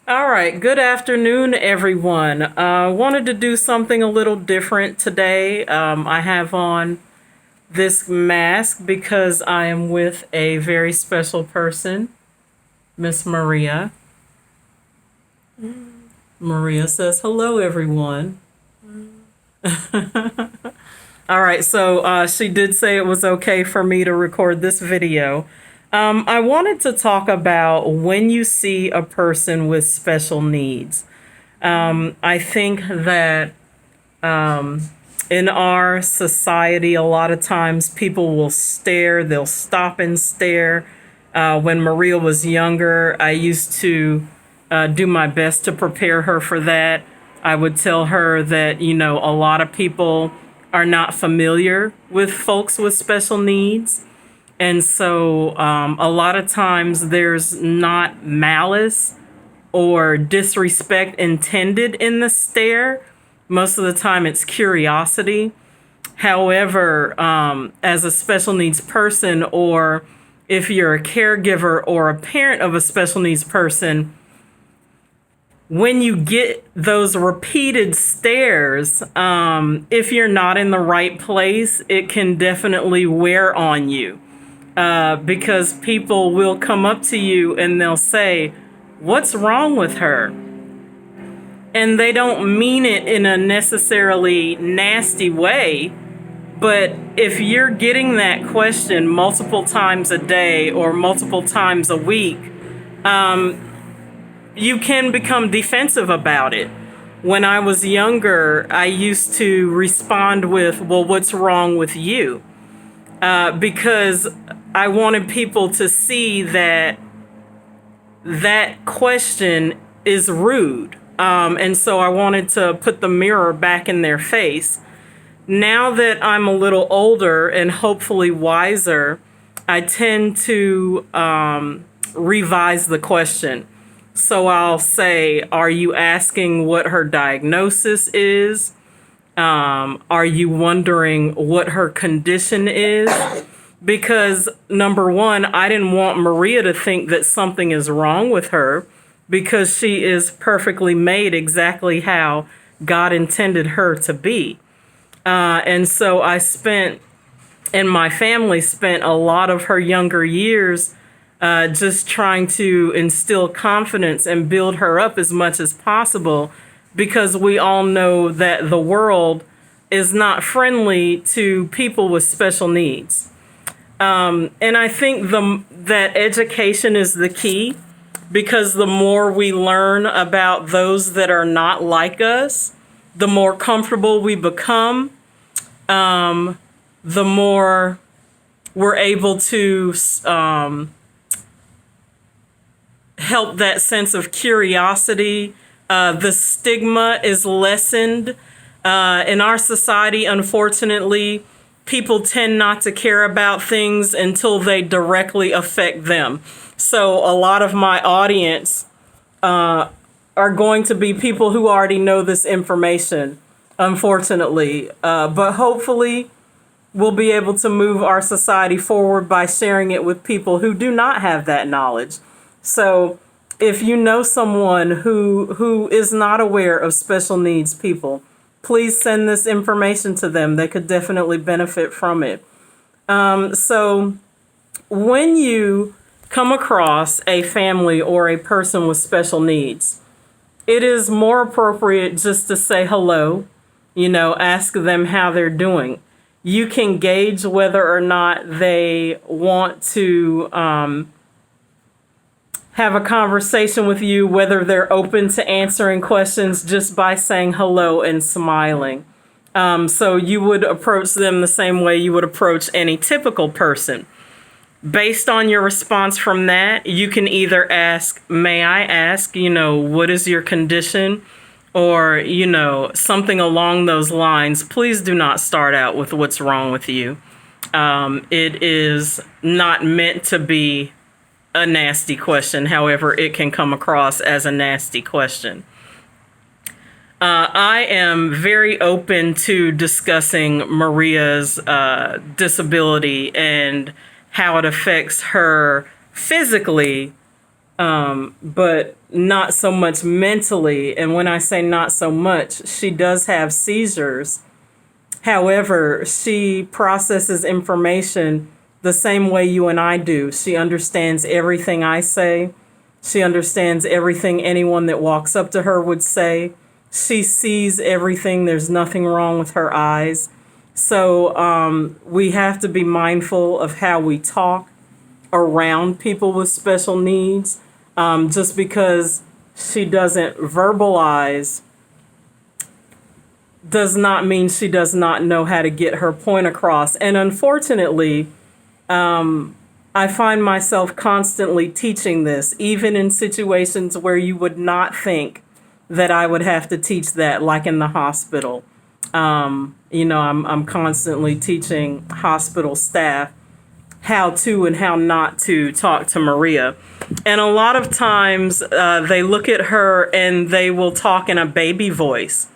All right, good afternoon, everyone. Wanted to do something a little different today. I have on this mask because I am with a very special person, Miss Maria. Maria says, hello, everyone. All right, so she did say it was okay for me to record this video. I wanted to talk about when you see a person with special needs. I think that in our society, a lot of times people will stare, they'll stop and stare. When Maria was younger, I used to do my best to prepare her for that. I would tell her that, a lot of people are not familiar with folks with special needs. And so a lot of times there's not malice or disrespect intended in the stare. Most of the time it's curiosity. However, as a special needs person, or if you're a caregiver or a parent of a special needs person, when you get those repeated stares, if you're not in the right place, it can definitely wear on you. Because people will come up to you and they'll say, "What's wrong with her?" And they don't mean it in a necessarily nasty way. But if you're getting that question multiple times a day or multiple times a week, you can become defensive about it. When I was younger, I used to respond with, "Well, what's wrong with you?" Because I wanted people to see that that question is rude. And so I wanted to put the mirror back in their face. Now that I'm a little older and hopefully wiser, I tend to revise the question. So I'll say, are you asking what her diagnosis is? Are you wondering what her condition is? Because number one, I didn't want Maria to think that something is wrong with her, because she is perfectly made exactly how God intended her to be. And so and my family spent a lot of her younger years just trying to instill confidence and build her up as much as possible, because we all know that the world is not friendly to people with special needs. And I think that education is the key, because the more we learn about those that are not like us, the more comfortable we become, the more we're able to help that sense of curiosity. The stigma is lessened. In our society, unfortunately, people tend not to care about things until they directly affect them. So a lot of my audience are going to be people who already know this information, unfortunately. But hopefully we'll be able to move our society forward by sharing it with people who do not have that knowledge. So if you know someone who is not aware of special needs people, please send this information to them. They could definitely benefit from it. So when you come across a family or a person with special needs, it is more appropriate just to say hello, ask them how they're doing. You can gauge whether or not they want to have a conversation with you, whether they're open to answering questions, just by saying hello and smiling. So you would approach them the same way you would approach any typical person. Based on your response from that, you can either ask, "May I ask, what is your condition?" Or, something along those lines. Please do not start out with "What's wrong with you?" It is not meant to be a nasty question. However, it can come across as a nasty question. I am very open to discussing Maria's disability and how it affects her physically but not so much mentally. And when I say not so much, she does have seizures. However, she processes information the same way you and I do. She understands everything I say. She understands everything anyone that walks up to her would say. She sees everything. There's nothing wrong with her eyes. So we have to be mindful of how we talk around people with special needs. Just because she doesn't verbalize does not mean she does not know how to get her point across. And unfortunately, I find myself constantly teaching this, even in situations where you would not think that I would have to teach that, like in the hospital. I'm constantly teaching hospital staff how to and how not to talk to Maria. And a lot of times they look at her and they will talk in a baby voice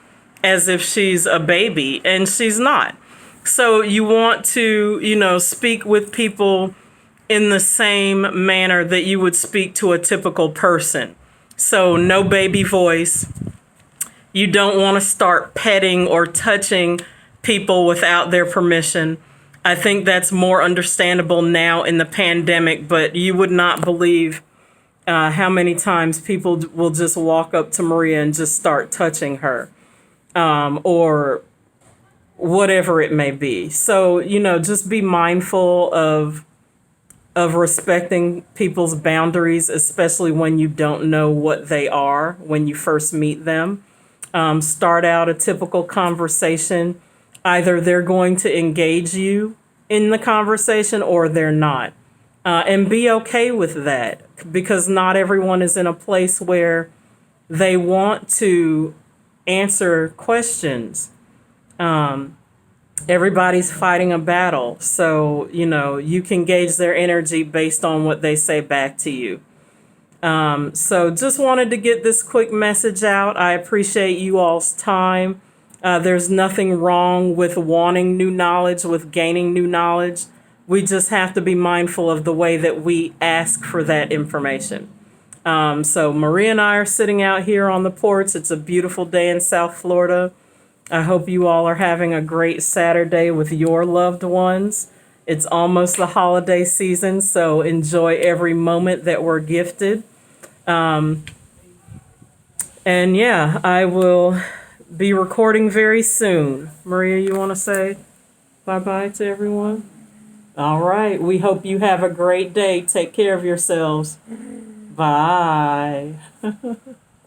as if she's a baby, and she's not. So you want to, speak with people in the same manner that you would speak to a typical person. So no baby voice. You don't want to start petting or touching people without their permission. I think that's more understandable now in the pandemic, but you would not believe how many times people will just walk up to Maria and just start touching her, or whatever it may be. So, just be mindful of respecting people's boundaries, especially when you don't know what they are when you first meet them. Start out a typical conversation. Either they're going to engage you in the conversation or they're not. And be okay with that, because not everyone is in a place where they want to answer questions. Everybody's fighting a battle. So, you can gauge their energy based on what they say back to you. So just wanted to get this quick message out. I appreciate you all's time. There's nothing wrong with wanting new knowledge, with gaining new knowledge. We just have to be mindful of the way that we ask for that information. So Maria and I are sitting out here on the porch. It's a beautiful day in South Florida. I hope you all are having a great Saturday with your loved ones. It's almost the holiday season, so enjoy every moment that we're gifted. And yeah, I will be recording very soon. Maria, you want to say bye-bye to everyone? All right. We hope you have a great day. Take care of yourselves. Bye.